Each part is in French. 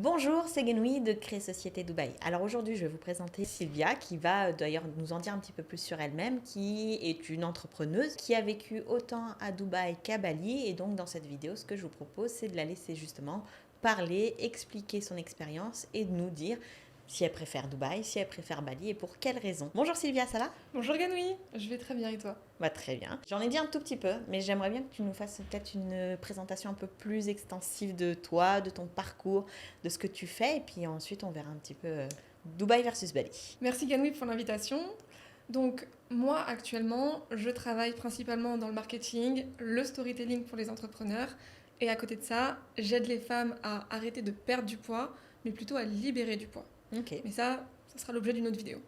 Bonjour, c'est Guenoui de Créer Société Dubaï. Alors aujourd'hui, je vais vous présenter Sylvia qui va d'ailleurs nous en dire un petit peu plus sur elle-même, qui est une entrepreneuse qui a vécu autant à Dubaï qu'à Bali. Et donc dans cette vidéo, ce que je vous propose, c'est de la laisser justement parler, expliquer son expérience et de nous dire si elle préfère Dubaï, si elle préfère Bali et pour quelles raisons. Bonjour Sylvia, ça va ? Bonjour Ganoui, je vais très bien et toi? Très bien. J'en ai dit un tout petit peu, mais j'aimerais bien que tu nous fasses peut-être une présentation un peu plus extensive de toi, de ton parcours, de ce que tu fais, et puis ensuite on verra un petit peu Dubaï versus Bali. Merci Ganoui pour l'invitation. Donc moi actuellement, je travaille principalement dans le marketing, le storytelling pour les entrepreneurs et à côté de ça, j'aide les femmes à arrêter de perdre du poids, mais plutôt à libérer du poids. Ok. Mais ça sera l'objet d'une autre vidéo.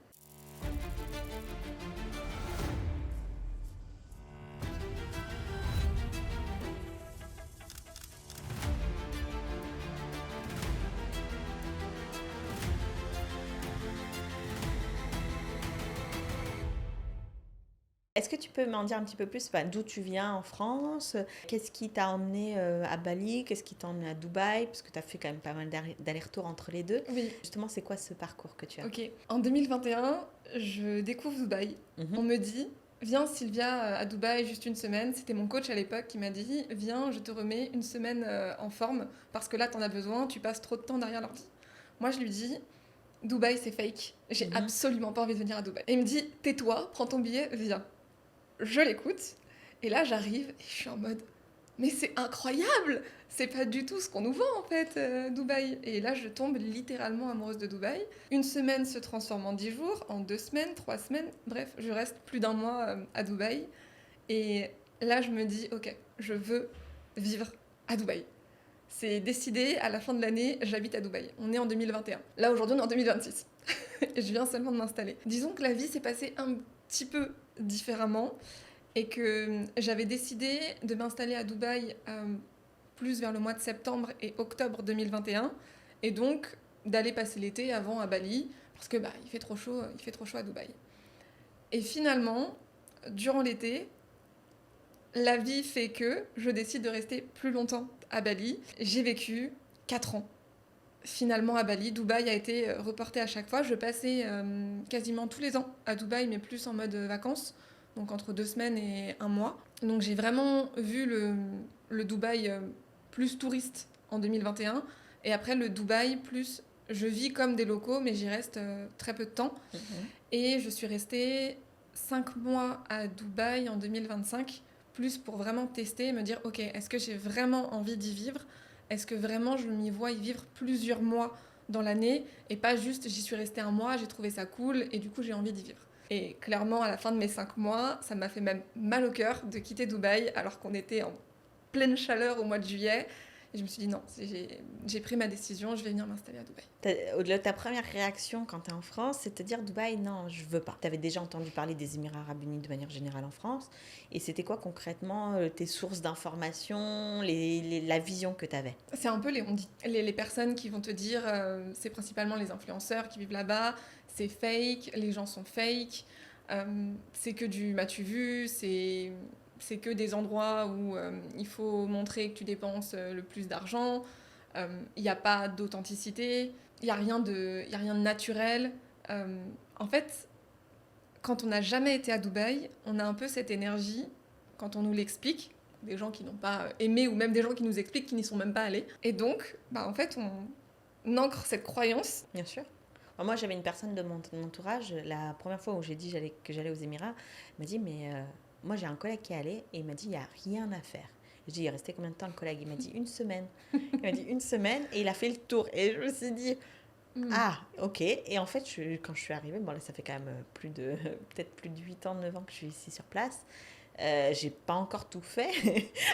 Est-ce que tu peux m'en dire un petit peu plus d'où tu viens en France? Qu'est-ce qui t'a emmené à Bali? Qu'est-ce qui t'a emmené à Dubaï? Parce que tu as fait quand même pas mal d'allers-retours entre les deux. Oui, Justement, c'est quoi ce parcours que tu as? ok. En 2021, je découvre Dubaï. On Mhm. me dit, viens Sylvia à Dubaï juste une semaine. C'était mon coach à l'époque qui m'a dit, viens, je te remets une semaine en forme parce que là, t'en as besoin, tu passes trop de temps derrière l'ordi. Moi, je lui dis, Dubaï, c'est fake. J'ai Mhm. absolument pas envie de venir à Dubaï. Et il me dit, tais-toi, prends ton billet, viens. Je l'écoute. Et là, j'arrive et je suis en mode, mais c'est incroyable! C'est pas du tout ce qu'on nous vend en fait, Dubaï. Et là, je tombe littéralement amoureuse de Dubaï. Une semaine se transforme en 10 jours, en 2 semaines, 3 semaines. Bref, je reste plus d'un mois à Dubaï. Et là, je me dis, ok, je veux vivre à Dubaï. C'est décidé, à la fin de l'année, j'habite à Dubaï. On est en 2021. Là, aujourd'hui, on est en 2026. Et je viens seulement de m'installer. Disons que la vie s'est passée un petit peu différemment et que j'avais décidé de m'installer à Dubaï plus vers le mois de septembre et octobre 2021 et donc d'aller passer l'été avant à Bali parce que il fait trop chaud, à Dubaï. Et finalement, durant l'été, la vie fait que je décide de rester plus longtemps à Bali. J'ai vécu 4 ans finalement à Bali. Dubaï a été reporté à chaque fois. Je passais quasiment tous les ans à Dubaï, mais plus en mode vacances, donc entre 2 semaines et un mois. Donc j'ai vraiment vu le Dubaï plus touriste en 2021, et après le Dubaï plus je vis comme des locaux, mais j'y reste très peu de temps. Mhm. Et je suis restée 5 mois à Dubaï en 2025, plus pour vraiment tester et me dire, ok, est-ce que j'ai vraiment envie d'y vivre? Est-ce que vraiment je m'y vois y vivre plusieurs mois dans l'année et pas juste j'y suis restée un mois, j'ai trouvé ça cool et du coup j'ai envie d'y vivre. Et clairement, à la fin de mes 5 mois, ça m'a fait même mal au cœur de quitter Dubaï alors qu'on était en pleine chaleur au mois de juillet. Et je me suis dit non, j'ai pris ma décision, je vais venir m'installer à Dubaï. Au-delà de ta première réaction quand tu es en France, c'est de te dire Dubaï, non, je veux pas. Tu avais déjà entendu parler des Émirats Arabes Unis de manière générale en France. Et c'était quoi concrètement tes sources d'informations, la vision que tu avais? C'est un peu les personnes qui vont te dire, c'est principalement les influenceurs qui vivent là-bas, c'est fake, les gens sont fake, c'est que du m'as-tu vu, c'est que des endroits où il faut montrer que tu dépenses le plus d'argent, il n'y a pas d'authenticité, il n'y a, y a rien de naturel. En fait, quand on n'a jamais été à Dubaï, on a un peu cette énergie, quand on nous l'explique, des gens qui n'ont pas aimé ou même des gens qui nous expliquent qui n'y sont même pas allés. Et donc, en fait, on ancre cette croyance. Bien sûr. Alors moi, j'avais une personne de mon entourage, la première fois où j'ai dit que j'allais aux Émirats, elle m'a dit, mais moi j'ai un collègue qui est allé et il m'a dit, il n'y a rien à faire. Je dis, il est resté combien de temps le collègue? Il m'a dit une semaine. Il m'a dit une semaine et il a fait le tour. Et je me suis dit, ah, ok. Et en fait, quand je suis arrivée, bon là, ça fait quand même peut-être plus de 8 ans, 9 ans que je suis ici sur place. J'ai pas encore tout fait.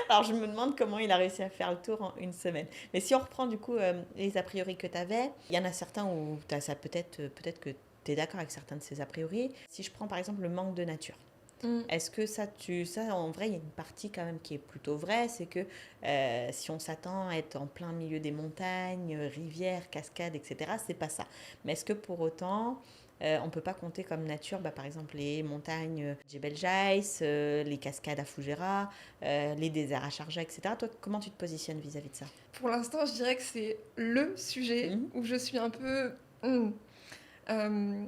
Alors je me demande comment il a réussi à faire le tour en une semaine. Mais si on reprend du coup les a priori que tu avais, il y en a certains où t'as ça peut-être que tu es d'accord avec certains de ces a priori. Si je prends par exemple le manque de nature. Mm. Est-ce que ça en vrai, il y a une partie quand même qui est plutôt vraie, c'est que si on s'attend à être en plein milieu des montagnes, rivières, cascades, etc., c'est pas ça. Mais est-ce que pour autant, On ne peut pas compter comme nature, par exemple, les montagnes Djebel Jais, les cascades à Fougera, les déserts à Sharjah, etc. Toi, comment tu te positionnes vis-à-vis de ça? Pour l'instant, je dirais que c'est le sujet Mhm. où je suis un peu... Euh,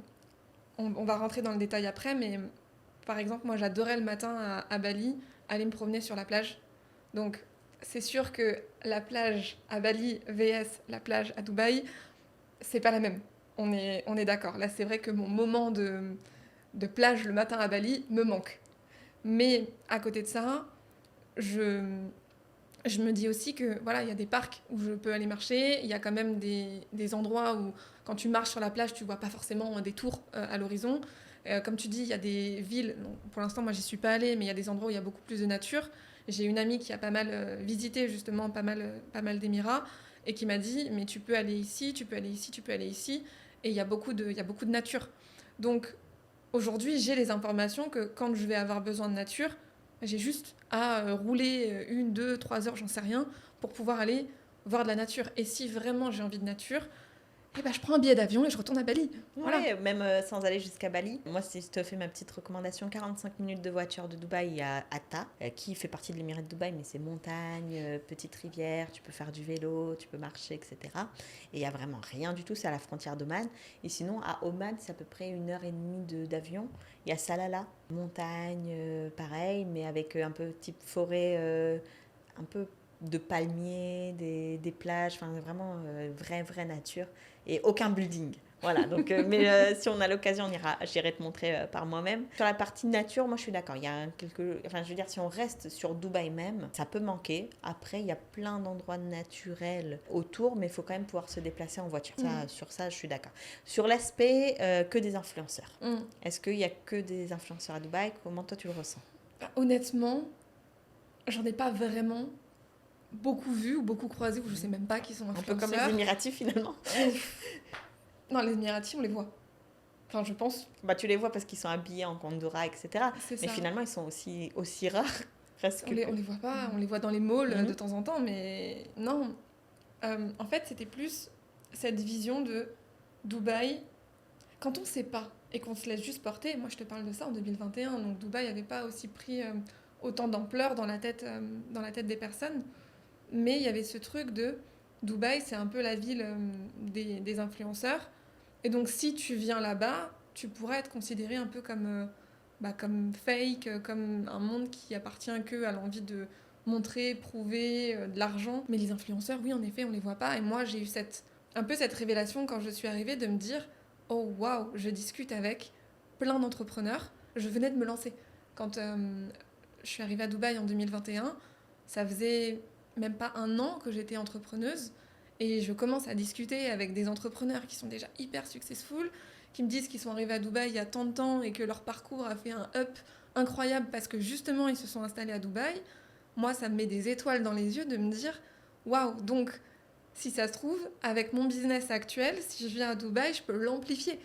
on va rentrer dans le détail après, mais par exemple, moi j'adorais le matin à Bali aller me promener sur la plage. Donc c'est sûr que la plage à Bali vs la plage à Dubaï, c'est pas la même. On est d'accord. Là, c'est vrai que mon moment de plage le matin à Bali me manque. Mais à côté de ça, je, je me dis aussi que voilà, il y a des parcs où je peux aller marcher. Il y a quand même des endroits où, quand tu marches sur la plage, tu vois pas forcément des tours à l'horizon. Comme tu dis, il y a des villes. Non, pour l'instant, moi, j'y suis pas allée, mais il y a des endroits où il y a beaucoup plus de nature. J'ai une amie qui a pas mal visité justement pas mal d'Émirats et qui m'a dit, mais tu peux aller ici, tu peux aller ici, tu peux aller ici. Et il y a beaucoup de nature. Donc aujourd'hui, j'ai les informations que quand je vais avoir besoin de nature, j'ai juste à rouler 1, 2, 3 heures, j'en sais rien, pour pouvoir aller voir de la nature. Et si vraiment j'ai envie de nature, eh ben, je prends un billet d'avion et je retourne à Bali. Voilà. Ouais, même sans aller jusqu'à Bali. Moi, si je te fais ma petite recommandation, 45 minutes de voiture de Dubaï à Atta, qui fait partie de l'émirat de Dubaï, mais c'est montagne, petite rivière, tu peux faire du vélo, tu peux marcher, etc. Et il n'y a vraiment rien du tout, c'est à la frontière d'Oman. Et sinon, à Oman, c'est à peu près 1 heure et demie d'avion. Il y a Salalah, montagne, pareil, mais avec un peu type forêt, un peu de palmiers, des plages, enfin vraiment vraie nature et aucun building. Voilà, donc, mais si on a l'occasion, j'irai te montrer par moi-même. Sur la partie nature, moi je suis d'accord. Il y a enfin, je veux dire, si on reste sur Dubaï même, ça peut manquer. Après, il y a plein d'endroits naturels autour, mais il faut quand même pouvoir se déplacer en voiture. Sur ça, je suis d'accord. Sur l'aspect que des influenceurs. Est-ce qu'il y a que des influenceurs à Dubaï? Comment toi tu le ressens? Honnêtement, j'en ai pas vraiment beaucoup vu ou beaucoup croisé, ou je sais même pas qui sont Un peu comme les influenceurs. Émiratis finalement. Non, les Émiratis, on les voit. Enfin, je pense. Tu les vois parce qu'ils sont habillés en Kondora, etc. C'est Mais ça. finalement, ils sont aussi rares, presque. On les voit pas, on les voit dans les malls de temps en temps, mais non. En fait, c'était plus cette vision de Dubaï. Quand on sait pas et qu'on se laisse juste porter, moi je te parle de ça en 2021, donc Dubaï n'avait pas aussi pris autant d'ampleur dans la tête des personnes, mais il y avait ce truc de Dubaï, c'est un peu la ville des influenceurs, et donc si tu viens là-bas, tu pourrais être considéré un peu comme fake, comme un monde qui appartient qu'à l'envie de montrer, prouver de l'argent. Mais les influenceurs, oui, en effet, on les voit pas. Et moi, j'ai eu un peu cette révélation quand je suis arrivée de me dire, oh waouh, je discute avec plein d'entrepreneurs. Je venais de me lancer. Quand je suis arrivée à Dubaï en 2021, ça faisait même pas un an que j'étais entrepreneuse. Et je commence à discuter avec des entrepreneurs qui sont déjà hyper successful, qui me disent qu'ils sont arrivés à Dubaï il y a tant de temps et que leur parcours a fait un up incroyable parce que justement ils se sont installés à Dubaï. Moi, ça me met des étoiles dans les yeux de me dire waouh, donc si ça se trouve, avec mon business actuel, si je viens à Dubaï, je peux l'amplifier.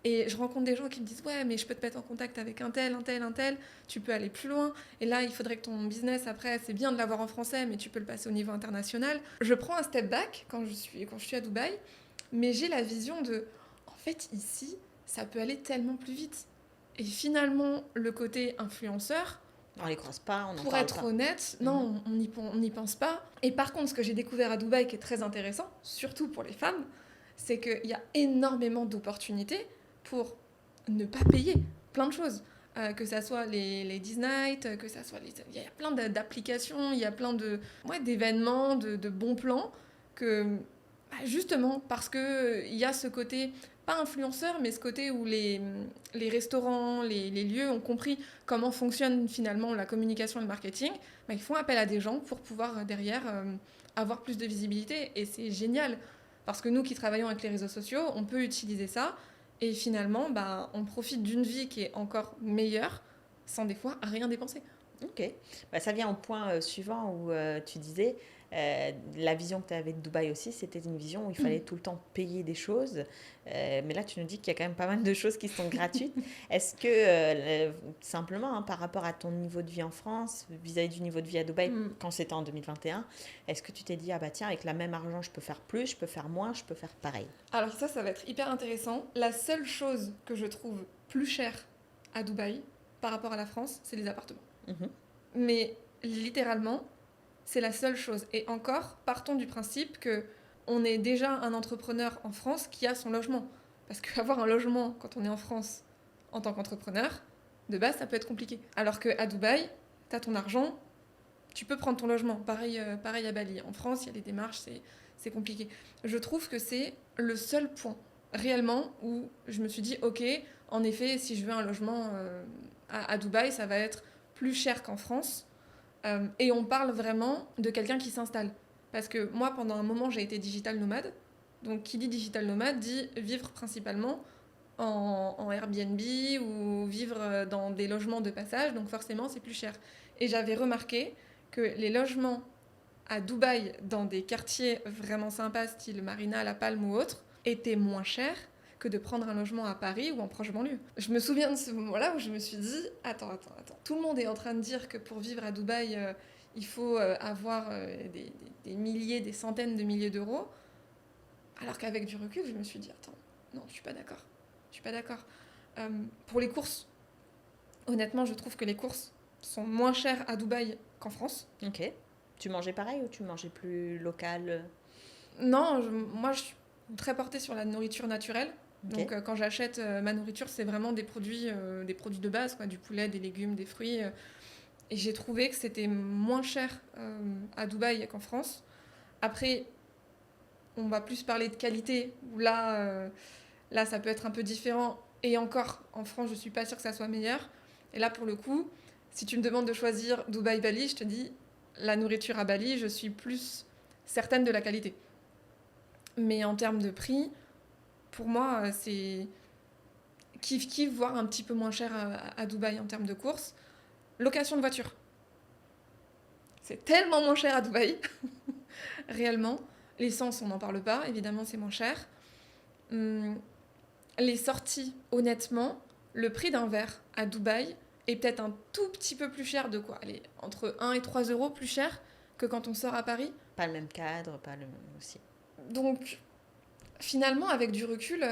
Et je rencontre des gens qui me disent ouais, mais je peux te mettre en contact avec un tel, un tel, un tel, tu peux aller plus loin. Et là, il faudrait que ton business, après, c'est bien de l'avoir en français, mais tu peux le passer au niveau international. Je prends un step back quand je suis à Dubaï, mais j'ai la vision de en fait, ici, ça peut aller tellement plus vite. Et finalement, le côté influenceur, On les croise pas, on en pour parle être pas. honnête, non, on n'y pense pas. Et par contre, ce que j'ai découvert à Dubaï qui est très intéressant, surtout pour les femmes, c'est qu'il y a énormément d'opportunités pour ne pas payer plein de choses. Que ça soit les Ladies Night, que ça soit il y a plein d'applications, il y a plein d'événements, de bons plans que justement parce que il y a ce côté pas influenceur, mais ce côté où les restaurants, les lieux ont compris comment fonctionne finalement la communication et le marketing, ils font appel à des gens pour pouvoir derrière avoir plus de visibilité. Et c'est génial, parce que nous qui travaillons avec les réseaux sociaux, on peut utiliser ça, et finalement, on profite d'une vie qui est encore meilleure, sans des fois rien dépenser. Ok. Ça vient au point suivant où tu disais La vision que tu avais de Dubaï aussi, c'était une vision où il fallait tout le temps payer des choses. Mais là, tu nous dis qu'il y a quand même pas mal de choses qui sont gratuites. Est-ce que, simplement, hein, par rapport à ton niveau de vie en France, vis-à-vis du niveau de vie à Dubaï, Mm. quand c'était en 2021, est-ce que tu t'es dit, ah bah tiens, avec la même argent, je peux faire plus, je peux faire moins, je peux faire pareil? Alors ça va être hyper intéressant. La seule chose que je trouve plus chère à Dubaï par rapport à la France, c'est les appartements. Mhm. Mais littéralement, c'est la seule chose. Et encore, partons du principe que on est déjà un entrepreneur en France qui a son logement. Parce qu'avoir un logement quand on est en France en tant qu'entrepreneur, de base, ça peut être compliqué. Alors qu'à Dubaï, tu as ton argent, tu peux prendre ton logement. Pareil, pareil à Bali. En France, il y a des démarches, c'est compliqué. Je trouve que c'est le seul point réellement où je me suis dit, ok, en effet, si je veux un logement à Dubaï, ça va être plus cher qu'en France. Et on parle vraiment de quelqu'un qui s'installe. Parce que moi, pendant un moment, j'ai été digital nomade. Donc, qui dit digital nomade dit vivre principalement en Airbnb ou vivre dans des logements de passage. Donc, forcément, c'est plus cher. Et j'avais remarqué que les logements à Dubaï, dans des quartiers vraiment sympas, style Marina, La Palme ou autre, étaient moins chers que de prendre un logement à Paris ou en proche banlieue. Je me souviens de ce moment-là où je me suis dit, attends. Tout le monde est en train de dire que pour vivre à Dubaï, il faut avoir des milliers, des centaines de milliers d'euros. Alors qu'avec du recul, je me suis dit, attends, non, je suis pas d'accord. Je suis pas d'accord. Pour les courses, honnêtement, je trouve que les courses sont moins chères à Dubaï qu'en France. Ok. Tu mangeais pareil ou tu mangeais plus local? Non, moi, je suis très portée sur la nourriture naturelle. Ok. Donc, quand j'achète ma nourriture, c'est vraiment des produits de base, quoi, du poulet, des légumes, des fruits. Et j'ai trouvé que c'était moins cher à Dubaï qu'en France. Après, on va plus parler de qualité, où là, ça peut être un peu différent. Et encore, en France, je suis pas sûre que ça soit meilleur. Et là, pour le coup, si tu me demandes de choisir Dubaï-Bali, je te dis, la nourriture à Bali, je suis plus certaine de la qualité. Mais en termes de prix, pour moi, c'est kiff-kiff, voire un petit peu moins cher à Dubaï en termes de courses. Location de voiture. C'est tellement moins cher à Dubaï, réellement. L'essence, on n'en parle pas, évidemment, c'est moins cher. Les sorties, honnêtement, le prix d'un verre à Dubaï est peut-être un tout petit peu plus cher de quoi? Allez, entre 1 et 3 euros plus cher que quand on sort à Paris. Pas le même cadre, pas le même aussi. Donc, finalement, avec du recul,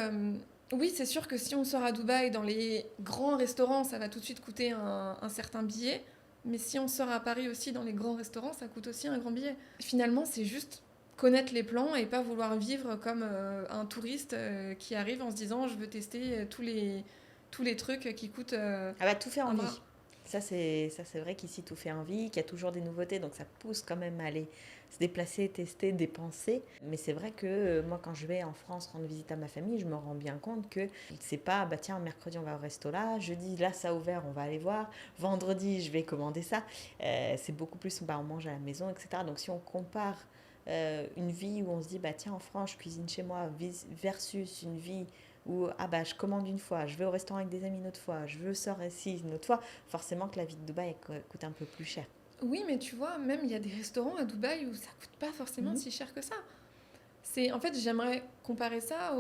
oui, c'est sûr que si on sort à Dubaï dans les grands restaurants, ça va tout de suite coûter un certain billet. Mais si on sort à Paris aussi dans les grands restaurants, ça coûte aussi un grand billet. Finalement, c'est juste connaître les plans et pas vouloir vivre comme un touriste qui arrive en se disant je veux tester tous les trucs qui coûtent Ah bah tout fait un bras. envie. Ça c'est vrai qu'ici tout fait envie, qu'il y a toujours des nouveautés, donc ça pousse quand même à aller se déplacer, tester, dépenser. Mais c'est vrai que moi quand je vais en France rendre visite à ma famille, je me rends bien compte que c'est pas bah tiens mercredi on va au resto là, jeudi là ça a ouvert on va aller voir, vendredi je vais commander ça. C'est beaucoup plus bah on mange à la maison etc. Donc si on compare une vie où on se dit bah tiens en France je cuisine chez moi versus une vie où ah bah je commande une fois, je vais au restaurant avec des amis une autre fois, je veux sortir ici une autre fois, forcément que la vie de Dubaï coûte un peu plus cher. Oui, mais tu vois, même il y a des restaurants à Dubaï où ça coûte pas forcément Mhm. si cher que ça. En fait, j'aimerais comparer ça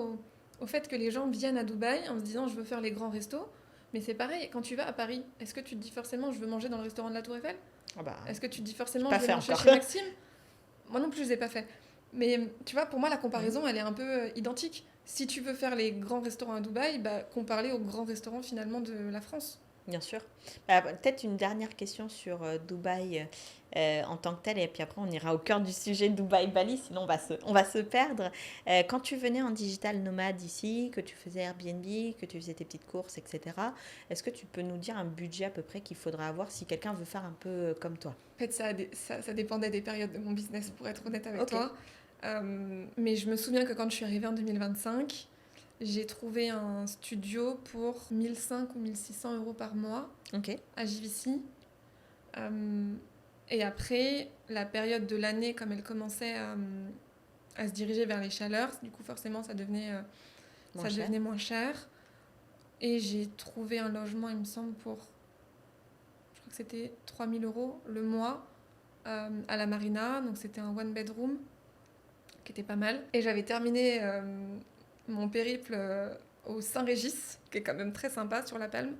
au fait que les gens viennent à Dubaï en se disant je veux faire les grands restos. Mais c'est pareil, quand tu vas à Paris, est-ce que tu te dis forcément je veux manger dans le restaurant de la Tour Eiffel? Ah bah, Est-ce que tu te dis j'ai forcément pas je vais fait manger encore. chez Maxime? Moi non plus, je l'ai pas fait. Mais tu vois, pour moi, la Mhm. comparaison, elle est un peu identique. Si tu veux faire les grands restaurants à Dubaï, bah, compare-les aux grands restaurants finalement de la France. Bien sûr. Peut-être une dernière question sur Dubaï en tant que tel, et puis après on ira au cœur du sujet Dubaï-Bali, sinon on va se perdre. Quand tu venais en digital nomade ici, que tu faisais Airbnb, que tu faisais tes petites courses, etc., est-ce que tu peux nous dire un budget à peu près qu'il faudra avoir si quelqu'un veut faire un peu comme toi? En fait, ça dépendait des périodes de mon business, pour être honnête avec Ok, toi. Mais je me souviens que quand je suis arrivée en 2025, j'ai trouvé un studio pour 1500 ou 1600 euros par mois ok, à JVC. Euh, et après, la période de l'année, comme elle commençait à se diriger vers les chaleurs, du coup forcément moins ça cher. devenait moins cher. Et j'ai trouvé un logement, il me semble, pour, je crois que c'était 3000 euros le mois à la Marina, donc c'était un one bedroom qui était pas mal. Et j'avais terminé mon périple au Saint-Régis, qui est quand même très sympa sur la Palme.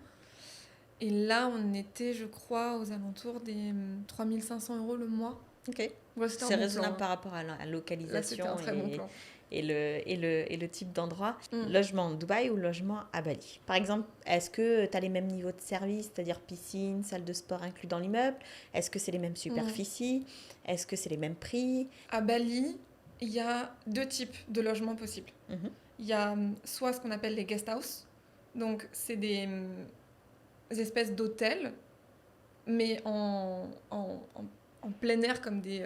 Et là, on était, je crois, aux alentours des 3 500 € le mois. Ok. Ouais, c'était un C'est bon raisonnable plan, hein. par rapport à la Là, c'était localisation un très bon plan. et le type d'endroit. Mm. Logement Dubaï ou logement à Bali. Par exemple, est-ce que tu as les mêmes niveaux de service, c'est-à-dire piscine, salle de sport inclus dans l'immeuble? Est-ce que c'est les mêmes superficies? Est-ce que c'est les mêmes prix? À Bali, il y a 2 types de logements possibles. Mhm. Il y a soit ce qu'on appelle les guest house, donc c'est des espèces d'hôtels, mais en plein air comme des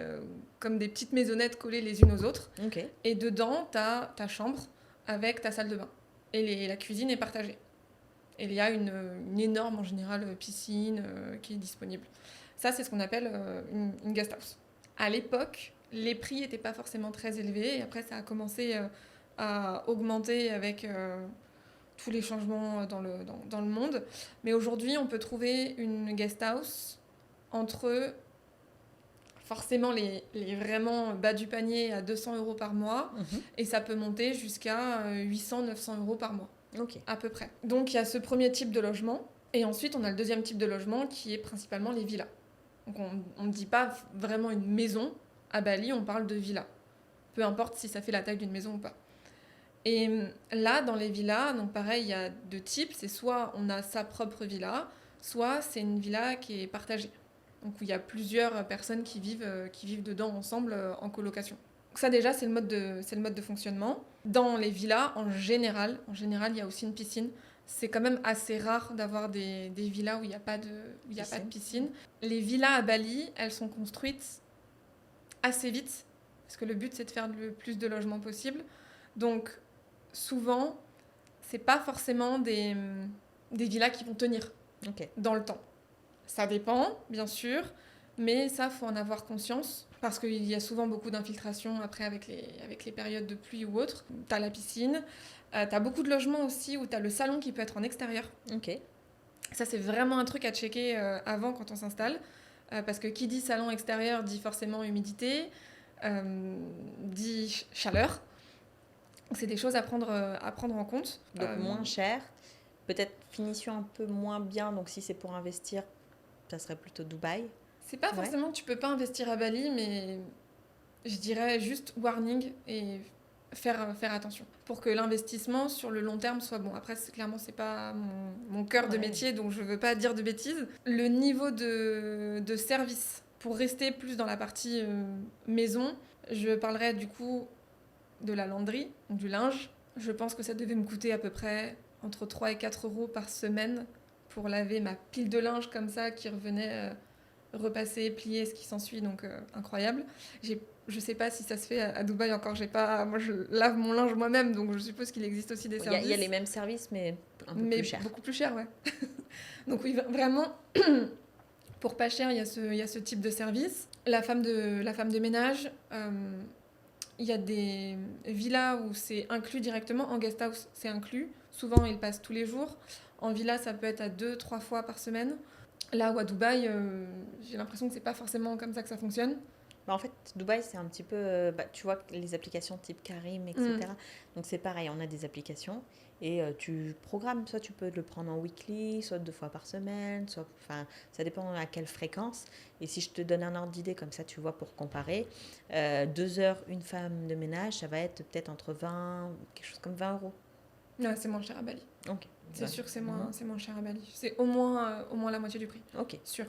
petites maisonnettes collées les unes aux autres. Ok. Et dedans, tu as ta chambre avec ta salle de bain. Et la cuisine est partagée. Et il y a une énorme, en général, piscine qui est disponible. Ça, c'est ce qu'on appelle une guest house. À l'époque, les prix n'étaient pas forcément très élevés. Et après, ça a commencé à augmenter avec tous les changements dans le monde. Mais aujourd'hui, on peut trouver une guest house entre forcément les vraiment bas du panier à 200 € par mois. Et ça peut monter jusqu'à 800-900 € par mois. Ok. À peu près. Donc il y a ce premier type de logement. Et ensuite, on a le deuxième type de logement qui est principalement les villas. Donc on ne dit pas vraiment une maison. À Bali, on parle de villa. Peu importe si ça fait la taille d'une maison ou pas. Et là, dans les villas, donc pareil, il y a 2 types. C'est soit on a sa propre villa, soit c'est une villa qui est partagée. Donc où il y a plusieurs personnes qui vivent dedans ensemble en colocation. Donc ça déjà, c'est le mode de fonctionnement. Dans les villas, en général, il y a aussi une piscine. C'est quand même assez rare d'avoir des villas où il n'y a pas de piscine. Les villas à Bali, elles sont construites assez vite, parce que le but, c'est de faire le plus de logements possible. Donc, souvent, c'est pas forcément des villas qui vont tenir dans le temps. Ça dépend, bien sûr, mais ça, faut en avoir conscience, parce qu'il y a souvent beaucoup d'infiltration après avec les périodes de pluie ou autres. T'as la piscine, t'as beaucoup de logements aussi où t'as le salon qui peut être en extérieur. Ok. Ça, c'est vraiment un truc à checker avant quand on s'installe, parce que qui dit salon extérieur dit forcément humidité, dit chaleur. C'est des choses à prendre en compte. Donc moins cher, peut-être finition un peu moins bien, donc si c'est pour investir, ça serait plutôt Dubaï. C'est pas forcément, tu peux pas investir à Bali, mais je dirais juste warning et faire attention pour que l'investissement sur le long terme soit bon. Après, clairement, c'est pas mon cœur de métier, donc je veux pas dire de bêtises. Le niveau de service, pour rester plus dans la partie maison, je parlerai du coup de la lavanderie, du linge. Je pense que ça devait me coûter à peu près entre 3 et 4 € par semaine pour laver ma pile de linge comme ça qui revenait repasser, plier, ce qui s'ensuit, donc incroyable. Je sais pas si ça se fait à Dubaï encore, moi je lave mon linge moi-même, donc je suppose qu'il existe aussi des services. Il y a les mêmes services, mais un peu plus cher. Beaucoup plus cher, ouais. Donc oui, vraiment, pour pas cher, il y a ce type de service. La femme de ménage, il y a des villas où c'est inclus directement, en guest house c'est inclus, souvent ils passent tous les jours. En villa, ça peut être à 2-3 fois par semaine. Là où à Dubaï, j'ai l'impression que c'est pas forcément comme ça que ça fonctionne. En fait, Dubaï, c'est un petit peu... tu vois, les applications type Carim, etc. Donc c'est pareil, on a des applications et tu programmes. Soit tu peux le prendre en weekly, soit 2 fois par semaine, ça dépend à quelle fréquence. Et si je te donne un ordre d'idée, comme ça tu vois pour comparer, 2 heures, une femme de ménage, ça va être peut-être entre 20, quelque chose comme 20 €. Ouais, c'est moins cher à Bali. Ok. C'est sûr que c'est moins cher à Bali. C'est au moins la moitié du prix. Ok. Sûr.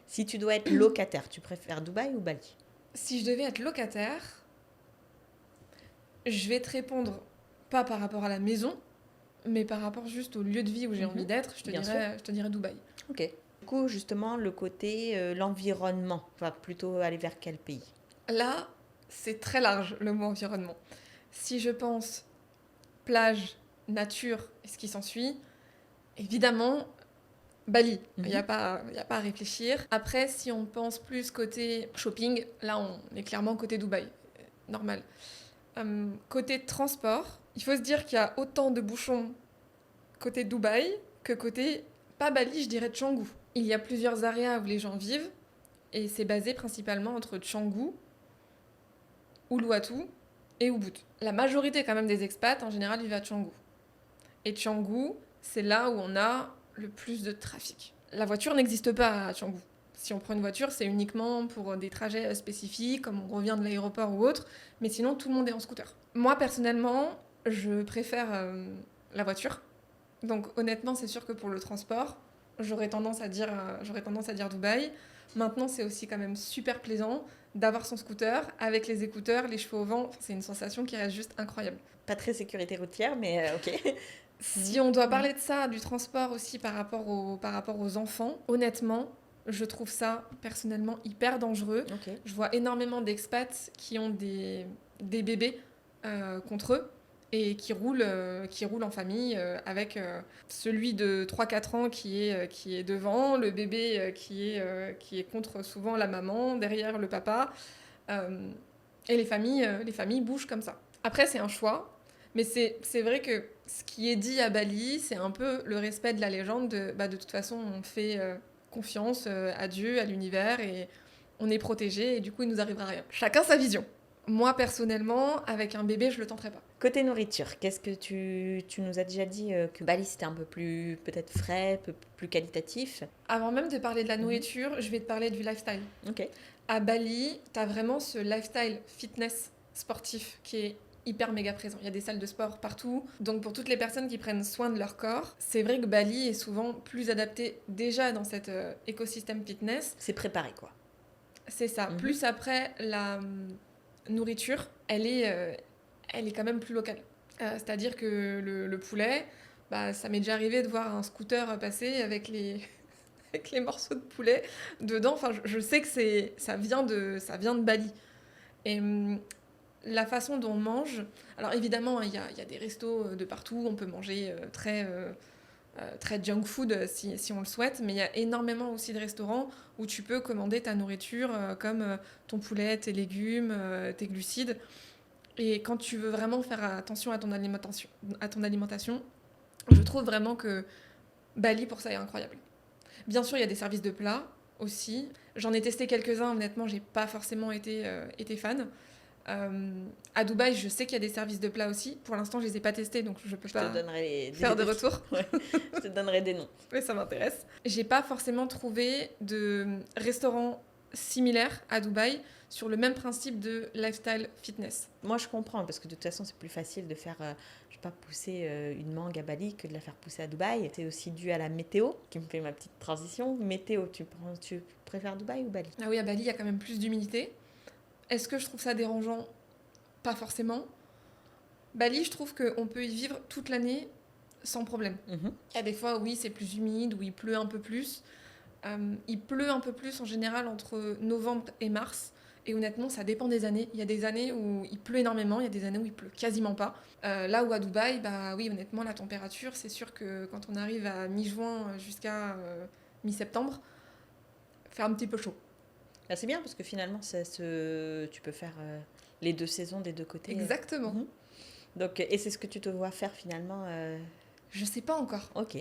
Si tu dois être locataire, tu préfères Dubaï ou Bali? Si je devais être locataire, je vais te répondre pas par rapport à la maison, mais par rapport juste au lieu de vie où j'ai envie d'être. Je te dirais Dubaï. Ok. Du coup, justement, le côté, l'environnement, va plutôt aller vers quel pays? Là, c'est très large le mot environnement. Si je pense plage, nature et ce qui s'ensuit, évidemment, Bali. Il n'y a pas à réfléchir. Après, si on pense plus côté shopping, là, on est clairement côté Dubaï. Normal. Côté transport, il faut se dire qu'il y a autant de bouchons côté Dubaï que côté, pas Bali, je dirais Canggu. Il y a plusieurs areas où les gens vivent et c'est basé principalement entre Canggu, Uluwatu et Ubud. La majorité quand même des expats, en général, vivent à Canggu. Et Canggu, c'est là où on a le plus de trafic. La voiture n'existe pas à Canggu. Si on prend une voiture, c'est uniquement pour des trajets spécifiques, comme on revient de l'aéroport ou autre, mais sinon tout le monde est en scooter. Moi, personnellement, je préfère la voiture. Donc honnêtement, c'est sûr que pour le transport, j'aurais tendance à dire Dubaï. Maintenant, c'est aussi quand même super plaisant d'avoir son scooter avec les écouteurs, les cheveux au vent. C'est une sensation qui reste juste incroyable. Pas très sécurité routière, mais ok. Si on doit parler de ça, du transport aussi par rapport aux enfants, honnêtement, je trouve ça personnellement hyper dangereux. Ok. Je vois énormément d'expats qui ont des bébés contre eux et qui roulent en famille avec celui de 3-4 ans qui est devant, le bébé qui est contre souvent la maman, derrière le papa. Et les familles bougent comme ça. Après, c'est un choix. Mais c'est vrai que ce qui est dit à Bali, c'est un peu le respect de la légende de toute façon, on fait confiance à Dieu, à l'univers, et on est protégé, et du coup, il nous arrivera rien. Chacun sa vision. Moi, personnellement, avec un bébé, je le tenterai pas. Côté nourriture, qu'est-ce que tu nous as déjà dit que Bali c'était un peu plus peut-être frais, peu plus qualitatif. Avant même de parler de la nourriture, je vais te parler du lifestyle. Ok. À Bali, tu as vraiment ce lifestyle fitness sportif qui est hyper méga présent. Il y a des salles de sport partout. Donc pour toutes les personnes qui prennent soin de leur corps, c'est vrai que Bali est souvent plus adapté déjà dans cet écosystème fitness. C'est préparé quoi. C'est ça. Plus après, la nourriture, elle est quand même plus locale. C'est-à-dire que le poulet, ça m'est déjà arrivé de voir un scooter passer avec les... avec les morceaux de poulet dedans. Enfin, je sais que ça vient de Bali. Et la façon dont on mange... Alors évidemment, il y a des restos de partout, on peut manger très junk food si on le souhaite, mais il y a énormément aussi de restaurants où tu peux commander ta nourriture comme ton poulet, tes légumes, tes glucides. Et quand tu veux vraiment faire attention à ton alimentation, je trouve vraiment que Bali, pour ça, est incroyable. Bien sûr, il y a des services de plats aussi. J'en ai testé quelques-uns, honnêtement, j'ai pas forcément été fan. À Dubaï, je sais qu'il y a des services de plats aussi. Pour l'instant, je les ai pas testés, donc je peux pas faire de retour. Ouais, je te donnerai des noms. Oui, ça m'intéresse. J'ai pas forcément trouvé de restaurant similaire à Dubaï sur le même principe de lifestyle fitness. Moi, je comprends, parce que de toute façon, c'est plus facile de faire, je sais pas, pousser une mangue à Bali que de la faire pousser à Dubaï. C'est aussi dû à la météo, qui me fait ma petite transition. Météo, tu préfères Dubaï ou Bali ? Ah oui, à Bali, il y a quand même plus d'humidité. Est-ce que je trouve ça dérangeant ? Pas forcément. Bali, je trouve qu'on peut y vivre toute l'année sans problème. Il y a des fois, oui, c'est plus humide, où il pleut un peu plus. Il pleut un peu plus en général entre novembre et mars. Et honnêtement, ça dépend des années. Il y a des années où il pleut énormément, il y a des années où il pleut quasiment pas. Là où à Dubaï, oui, honnêtement, la température, c'est sûr que quand on arrive à mi-juin jusqu'à mi-septembre, fait un petit peu chaud. Là, c'est bien parce que finalement, tu peux faire les deux saisons des deux côtés. Exactement. Donc, et c'est ce que tu te vois faire finalement Je sais pas encore. Ok.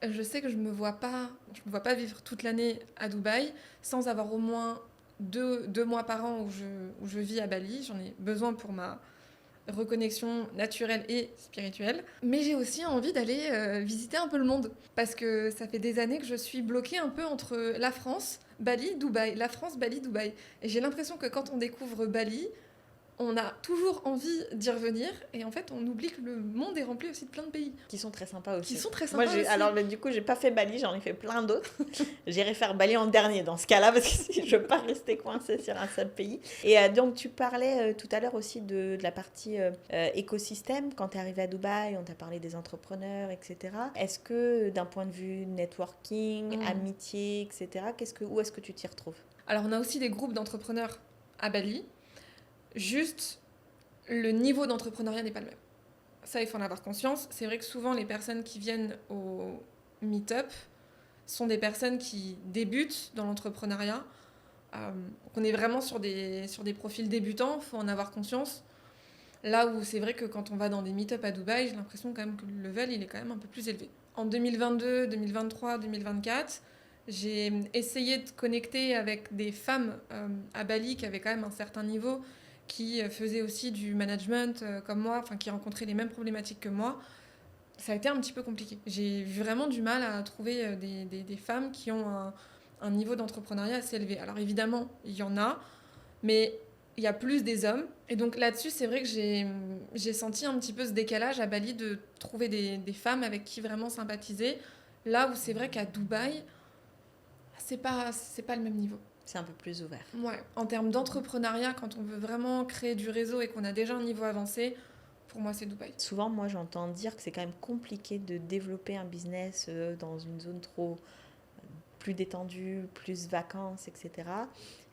Je sais que je me vois pas vivre toute l'année à Dubaï sans avoir au moins deux mois par an où je vis à Bali. J'en ai besoin pour ma reconnexion naturelle et spirituelle. Mais j'ai aussi envie d'aller visiter un peu le monde. Parce que ça fait des années que je suis bloquée un peu entre la France, Bali, Dubaï. La France, Bali, Dubaï. Et j'ai l'impression que quand on découvre Bali, on a toujours envie d'y revenir. Et en fait, on oublie que le monde est rempli aussi de plein de pays. Qui sont très sympas aussi. Moi, aussi. Alors, du coup, j'ai pas fait Bali, j'en ai fait plein d'autres. J'irai faire Bali en dernier dans ce cas-là, parce que je veux pas rester coincée sur un seul pays. Et donc, tu parlais tout à l'heure aussi de la partie écosystème. Quand tu es arrivé à Dubaï, on t'a parlé des entrepreneurs, etc. Est-ce que d'un point de vue networking, amitié, etc., où est-ce que tu t'y retrouves ? Alors, on a aussi des groupes d'entrepreneurs à Bali. Juste, le niveau d'entrepreneuriat n'est pas le même. Ça, il faut en avoir conscience. C'est vrai que souvent, les personnes qui viennent au meet-up sont des personnes qui débutent dans l'entrepreneuriat. On est vraiment sur des profils débutants, il faut en avoir conscience. Là où c'est vrai que quand on va dans des meet-up à Dubaï, j'ai l'impression quand même que le level, il est quand même un peu plus élevé. En 2022, 2023, 2024, J'ai essayé de connecter avec des femmes à Bali qui avaient quand même un certain niveau, qui faisaient aussi du management comme moi, enfin qui rencontraient les mêmes problématiques que moi. Ça a été un petit peu compliqué. J'ai vraiment du mal à trouver des femmes qui ont un niveau d'entrepreneuriat assez élevé. Alors évidemment, il y en a, mais il y a plus des hommes. Et donc là-dessus, c'est vrai que j'ai senti un petit peu ce décalage à Bali de trouver des femmes avec qui vraiment sympathiser. Là où c'est vrai qu'à Dubaï, c'est pas le même niveau. C'est un peu plus ouvert. Ouais, en termes d'entrepreneuriat, quand on veut vraiment créer du réseau et qu'on a déjà un niveau avancé, pour moi, c'est Dubaï. Souvent, moi, j'entends dire que c'est quand même compliqué de développer un business dans une zone trop plus détendue, plus vacances, etc.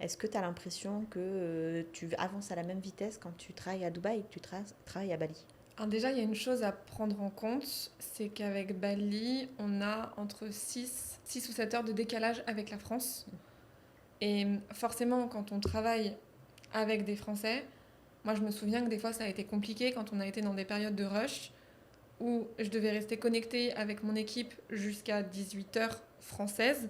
Est-ce que tu as l'impression que tu avances à la même vitesse quand tu travailles à Dubaï et que tu travailles à Bali? Alors déjà, il y a une chose à prendre en compte, c'est qu'avec Bali, on a entre 6 ou 7 heures de décalage avec la France. Et forcément, quand on travaille avec des Français, moi je me souviens que des fois ça a été compliqué quand on a été dans des périodes de rush où je devais rester connectée avec mon équipe jusqu'à 18 heures françaises.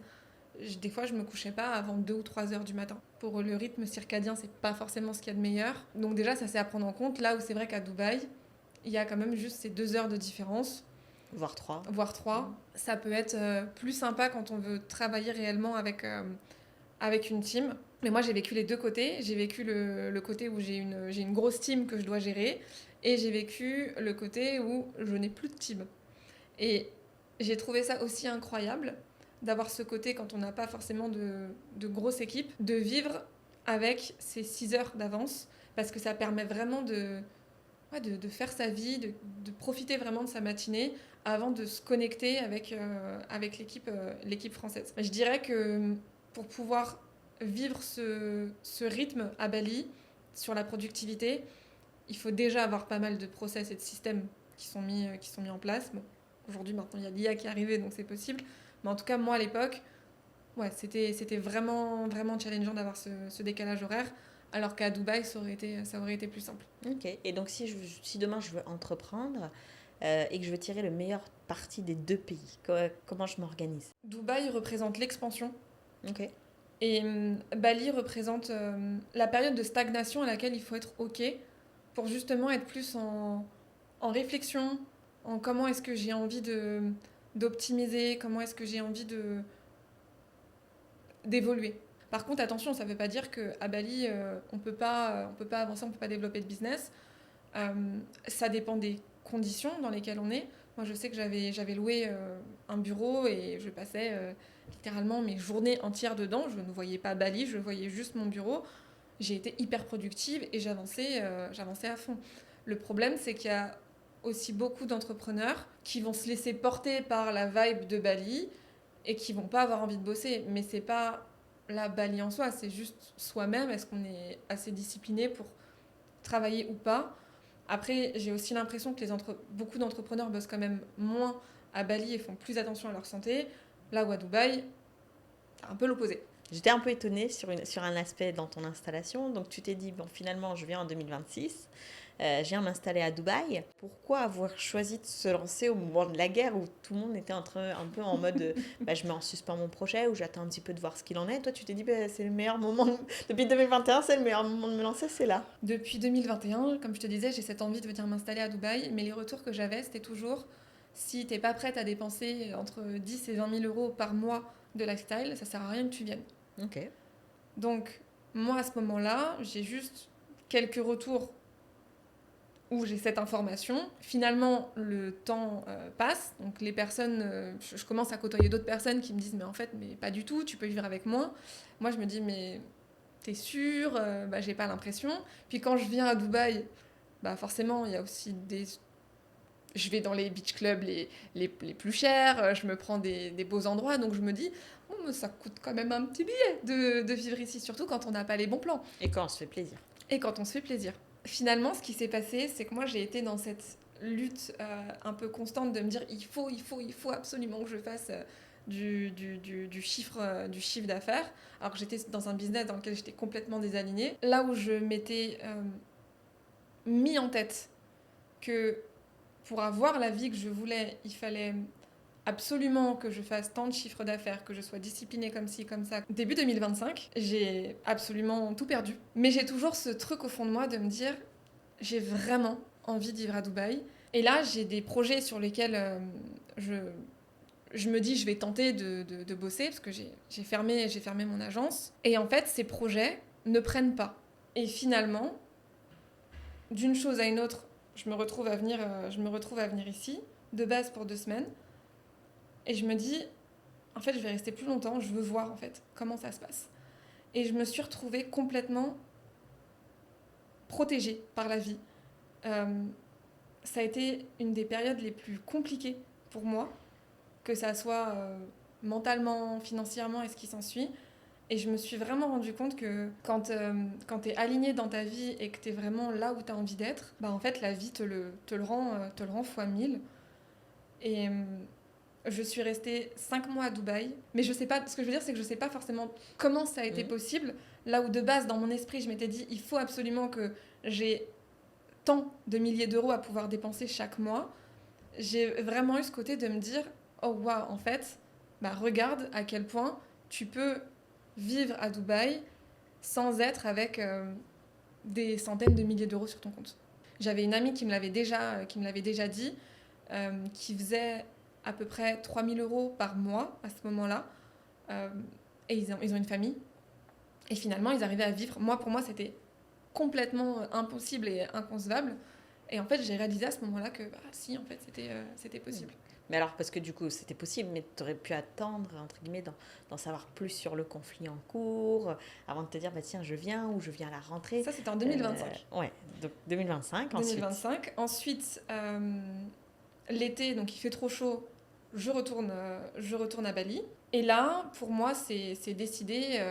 Des fois, je me couchais pas avant 2 ou 3 heures du matin. Pour le rythme circadien, c'est pas forcément ce qu'il y a de meilleur. Donc déjà, ça c'est à prendre en compte. Là où c'est vrai qu'à Dubaï, il y a quand même juste ces 2 heures de différence, Voire 3. voire 3. Ça peut être plus sympa quand on veut travailler réellement avec une team. Mais moi, j'ai vécu les deux côtés. J'ai vécu le côté où j'ai une grosse team que je dois gérer. Et j'ai vécu le côté où je n'ai plus de team. Et j'ai trouvé ça aussi incroyable d'avoir ce côté quand on n'a pas forcément de grosse équipe, de vivre avec ces 6 heures d'avance. Parce que ça permet vraiment de faire sa vie, de profiter vraiment de sa matinée avant de se connecter avec l'équipe française. Je dirais que pour pouvoir vivre ce rythme à Bali sur la productivité, il faut déjà avoir pas mal de process et de systèmes qui sont mis en place. Bon, aujourd'hui, maintenant, il y a l'IA qui est arrivée, donc c'est possible. Mais en tout cas, moi, à l'époque, ouais, c'était vraiment, vraiment challengeant d'avoir ce décalage horaire, alors qu'à Dubaï, ça aurait été plus simple. Ok. Et donc, si demain je veux entreprendre et que je veux tirer le meilleur parti des deux pays, comment je m'organise? Dubaï représente l'expansion Ok. et Bali représente la période de stagnation à laquelle il faut être OK pour justement être plus en réflexion, en comment est-ce que j'ai envie d'optimiser, comment est-ce que j'ai envie d'évoluer. Par contre, attention, ça ne veut pas dire qu'à Bali, on peut pas avancer, on ne peut pas développer de business. Ça dépend des conditions dans lesquelles on est. Moi, je sais que j'avais loué un bureau et je passais littéralement mes journées entières dedans. Je ne voyais pas Bali, je voyais juste mon bureau. J'ai été hyper productive et j'avançais à fond. Le problème, c'est qu'il y a aussi beaucoup d'entrepreneurs qui vont se laisser porter par la vibe de Bali et qui vont pas avoir envie de bosser. Mais c'est pas la Bali en soi, c'est juste soi-même. Est-ce qu'on est assez discipliné pour travailler ou pas? Après, j'ai aussi l'impression que beaucoup d'entrepreneurs bossent quand même moins à Bali et font plus attention à leur santé. Là où à Dubaï, c'est un peu l'opposé. J'étais un peu étonnée sur un aspect dans ton installation. Donc, tu t'es dit, bon, finalement, je viens en 2026, je viens m'installer à Dubaï. Pourquoi avoir choisi de se lancer au moment de la guerre où tout le monde était un peu en mode, je mets en suspens mon projet ou j'attends un petit peu de voir ce qu'il en est. Toi, tu t'es dit, c'est le meilleur moment, depuis 2021, c'est le meilleur moment de me lancer, c'est là. Depuis 2021, comme je te disais, j'ai cette envie de venir m'installer à Dubaï, mais les retours que j'avais, c'était toujours, si t'es pas prête à dépenser entre 10 et 20 000 euros par mois de lifestyle, ça sert à rien que tu viennes. Ok. Donc, moi, à ce moment-là, j'ai juste quelques retours où j'ai cette information. Finalement, le temps passe. Donc, les personnes, je commence à côtoyer d'autres personnes qui me disent, mais en fait, mais pas du tout, tu peux vivre avec moi. Moi, je me dis, mais t'es sûre? J'ai pas l'impression. Puis quand je viens à Dubaï, forcément, il y a aussi je vais dans les beach clubs les plus chers, je me prends des beaux endroits, donc je me dis, oh, mais ça coûte quand même un petit billet de vivre ici, surtout quand on n'a pas les bons plans. Et quand on se fait plaisir. Et quand on se fait plaisir. Finalement, ce qui s'est passé, c'est que moi, j'ai été dans cette lutte un peu constante de me dire, il faut absolument que je fasse du chiffre d'affaires, alors que j'étais dans un business dans lequel j'étais complètement désalignée. Là où je m'étais mis en tête que pour avoir la vie que je voulais, il fallait absolument que je fasse tant de chiffres d'affaires, que je sois disciplinée comme ci, comme ça. Début 2025, j'ai absolument tout perdu. Mais j'ai toujours ce truc au fond de moi de me dire, j'ai vraiment envie de vivre à Dubaï. Et là, j'ai des projets sur lesquels je me dis, je vais tenter de bosser, parce que j'ai fermé mon agence. Et en fait, ces projets ne prennent pas. Et finalement, d'une chose à une autre, je me retrouve à venir ici, de base pour 2 semaines. Et je me dis, en fait, je vais rester plus longtemps, je veux voir en fait comment ça se passe. Et je me suis retrouvée complètement protégée par la vie. Ça a été une des périodes les plus compliquées pour moi, que ça soit mentalement, financièrement et ce qui s'ensuit. Et je me suis vraiment rendu compte que quand tu es aligné dans ta vie et que tu es vraiment là où tu as envie d'être, bah en fait, la vie te le rend fois 1000. Et je suis restée 5 mois à Dubaï, mais je sais pas, ce que je veux dire, c'est que je sais pas forcément comment ça a été possible. Là où de base, dans mon esprit, je m'étais dit, il faut absolument que j'ai tant de milliers d'euros à pouvoir dépenser chaque mois. J'ai vraiment eu ce côté de me dire, oh waouh, en fait, bah regarde à quel point tu peux vivre à Dubaï sans être avec des centaines de milliers d'euros sur ton compte. J'avais une amie qui me l'avait déjà dit, qui faisait à peu près 3 000 euros par mois à ce moment-là. Et ils ont une famille. Et finalement, ils arrivaient à vivre. Pour moi, c'était complètement impossible et inconcevable. Et en fait, j'ai réalisé à ce moment-là que, bah, si, en fait, c'était possible. Mais alors, parce que du coup, c'était possible, mais tu aurais pu attendre, entre guillemets, d'en savoir plus sur le conflit en cours, avant de te dire, bah tiens, je viens ou je viens à la rentrée. Ça, c'était en 2025. Ouais, donc 2025. 2025. Ensuite, l'été, donc il fait trop chaud, je retourne à Bali. Et là, pour moi, c'est décidé,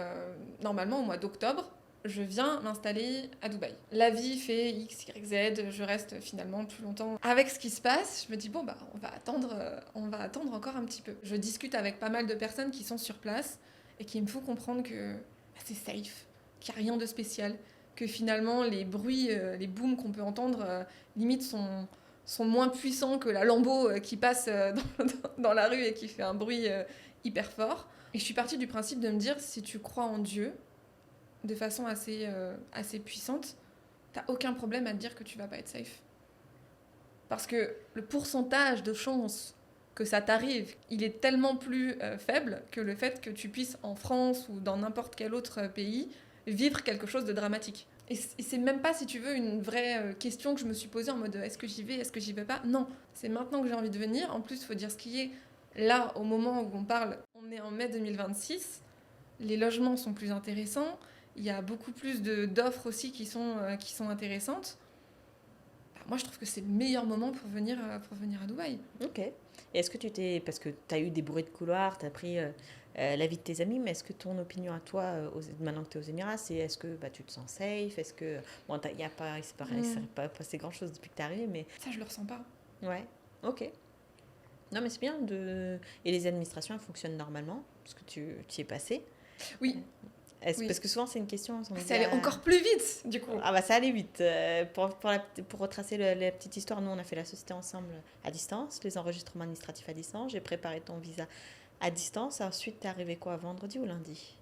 normalement au mois d'octobre, je viens m'installer à Dubaï. La vie fait X, Y, Z, je reste finalement plus longtemps. Avec ce qui se passe, je me dis, bon, bah, on va attendre encore un petit peu. Je discute avec pas mal de personnes qui sont sur place et qui me font comprendre que bah, c'est safe, qu'il n'y a rien de spécial, que finalement les bruits, les booms qu'on peut entendre, limite sont moins puissants que la Lambo qui passe dans la rue et qui fait un bruit hyper fort. Et je suis partie du principe de me dire, si tu crois en Dieu, de façon assez puissante, t'as aucun problème à te dire que tu vas pas être safe. Parce que le pourcentage de chances que ça t'arrive, il est tellement plus faible que le fait que tu puisses en France ou dans n'importe quel autre pays vivre quelque chose de dramatique. Et c'est même pas, si tu veux, une vraie question que je me suis posée en mode est-ce que j'y vais, est-ce que j'y vais pas. Non, c'est maintenant que j'ai envie de venir. En plus, il faut dire ce qui est. Là, au moment où on parle, on est en mai 2026. Les logements sont plus intéressants. Il y a beaucoup plus d'offres aussi qui sont intéressantes. Bah, moi, je trouve que c'est le meilleur moment pour venir à Dubaï. Ok. Et est-ce que parce que tu as eu des bruits de couloir, tu as pris l'avis de tes amis, mais est-ce que ton opinion à toi, maintenant que tu es aux Émirats, c'est est-ce que bah, tu te sens safe? Est-ce que. Bon, il n'y a pas, c'est pas passé grand-chose depuis que tu es arrivé, mais. Ça, je le ressens pas. Ouais, ok. Non, mais c'est bien de. Et les administrations, elles fonctionnent normalement, parce que tu y es passé. Oui. Oui. Parce que souvent, c'est une question. Ça allait encore plus vite, du coup. Ah, bah, ça allait vite. Pour retracer la petite histoire, nous, on a fait la société ensemble à distance, les enregistrements administratifs à distance. J'ai préparé ton visa à distance. Ensuite, t'es arrivé quoi, vendredi ou lundi?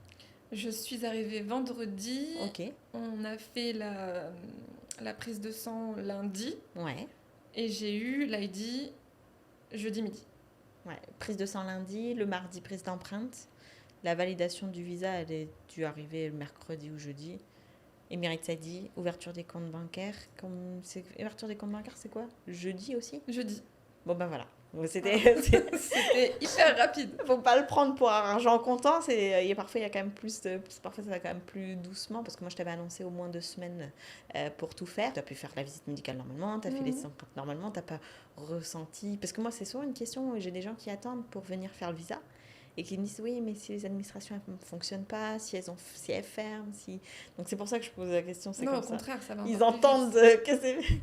Je suis arrivée vendredi. Ok. On a fait la prise de sang lundi. Ouais. Et j'ai eu l'ID jeudi midi. Ouais. Prise de sang lundi, le mardi, prise d'empreinte. La validation du visa, elle est due arriver le mercredi ou jeudi. Emirates ID, ouverture des comptes bancaires. Ouverture des comptes bancaires, c'est quoi? Jeudi aussi? Jeudi. Bon, ben voilà. C'était hyper rapide. Faut pas le prendre pour argent comptant. Parfois, il y a quand même parfois, ça va quand même plus doucement. Parce que moi, je t'avais annoncé au moins 2 semaines pour tout faire. Tu as pu faire la visite médicale normalement. Tu as fait les empreintes normalement. Tu n'as pas ressenti. Parce que moi, c'est souvent une question. J'ai des gens qui attendent pour venir faire le visa. Et qui me disent oui, mais si les administrations ne fonctionnent pas, si elles ferment, donc c'est pour ça que je pose la question. Non, au contraire, ça va. Ils entendent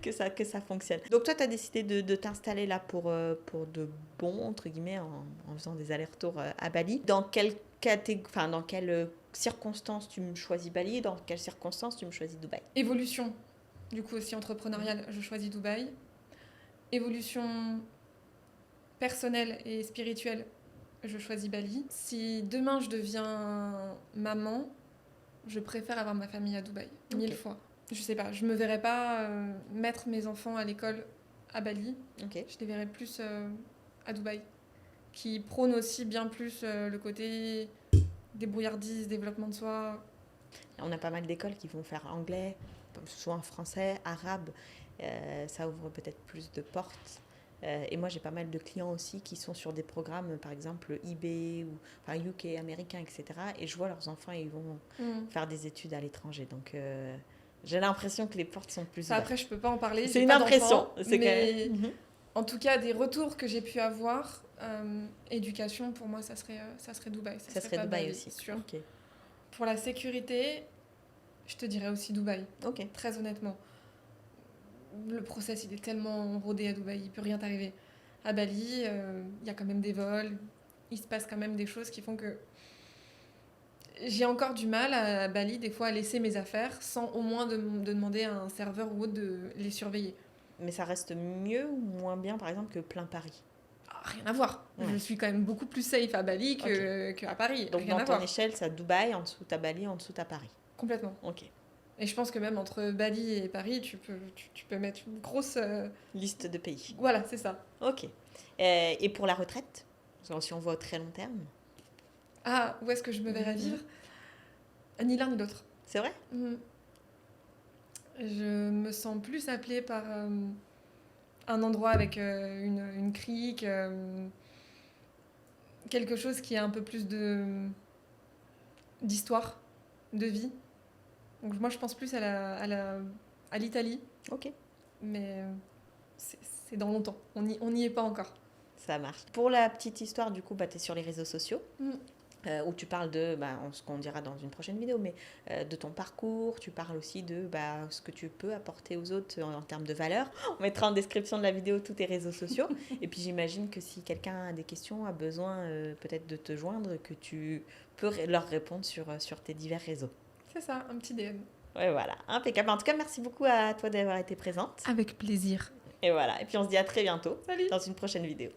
que ça fonctionne. Donc toi, tu as décidé de t'installer là pour de bon, entre guillemets, en faisant des allers-retours à Bali. Dans quelles circonstances tu me choisis Bali et dans quelles circonstances tu me choisis Dubaï? Évolution, du coup aussi entrepreneuriale, je choisis Dubaï. Évolution personnel et spirituel, je choisis Bali. Si demain je deviens maman, je préfère avoir ma famille à Dubaï, 1000 fois. Je sais pas, je me verrais pas mettre mes enfants à l'école à Bali. Je les verrais plus à Dubaï, qui prône aussi bien plus le côté débrouillardise, développement de soi. On a pas mal d'écoles qui vont faire anglais, soit français, arabe. Ça ouvre peut-être plus de portes. Et moi, j'ai pas mal de clients aussi qui sont sur des programmes, par exemple eBay, ou enfin UK, américain, etc. Et je vois leurs enfants, ils vont faire des études à l'étranger. Donc, j'ai l'impression que les portes sont plus ouvertes. Après, je peux pas en parler. C'est une impression. Mais en tout cas, des retours que j'ai pu avoir, éducation, pour moi, ça serait Dubaï. Ça serait Dubaï Bali, aussi. Sûr. Pour la sécurité, je te dirais aussi Dubaï. Ok. Très honnêtement. Le process, il est tellement rodé à Dubaï, il peut rien t'arriver. À Bali, il y a quand même des vols, il se passe quand même des choses qui font que j'ai encore du mal à Bali, des fois, à laisser mes affaires sans au moins de demander à un serveur ou autre de les surveiller. Mais ça reste mieux ou moins bien, par exemple, que plein Paris? Rien à voir. Ouais. Je suis quand même beaucoup plus safe à Bali qu'à Paris. Donc, rien dans ton échelle, c'est à Dubaï, en dessous, t'as Bali, en dessous, t'as Paris. Complètement. Ok. Et je pense que même entre Bali et Paris, tu peux mettre une grosse... liste de pays. Voilà, c'est ça. Ok. Et pour la retraite, si on voit au très long terme? Ah, où est-ce que je me verrais vivre? Ni l'un ni l'autre. C'est vrai? Je me sens plus appelée par un endroit avec une crique, quelque chose qui a un peu plus d'histoire, de vie. Donc moi, je pense plus à l'Italie. Ok. Mais c'est dans longtemps. On n'y est pas encore. Ça marche. Pour la petite histoire, du coup, tu es sur les réseaux sociaux. Où tu parles de ce qu'on dira dans une prochaine vidéo, mais de ton parcours, tu parles aussi de ce que tu peux apporter aux autres en termes de valeur. On mettra en description de la vidéo tous tes réseaux sociaux. Et puis j'imagine que si quelqu'un a des questions, a besoin peut-être de te joindre, que tu peux leur répondre sur tes divers réseaux. C'est ça, un petit DM. Ouais, voilà, impeccable. En tout cas, merci beaucoup à toi d'avoir été présente. Avec plaisir. Et voilà, et puis on se dit à très bientôt. Salut. Dans une prochaine vidéo.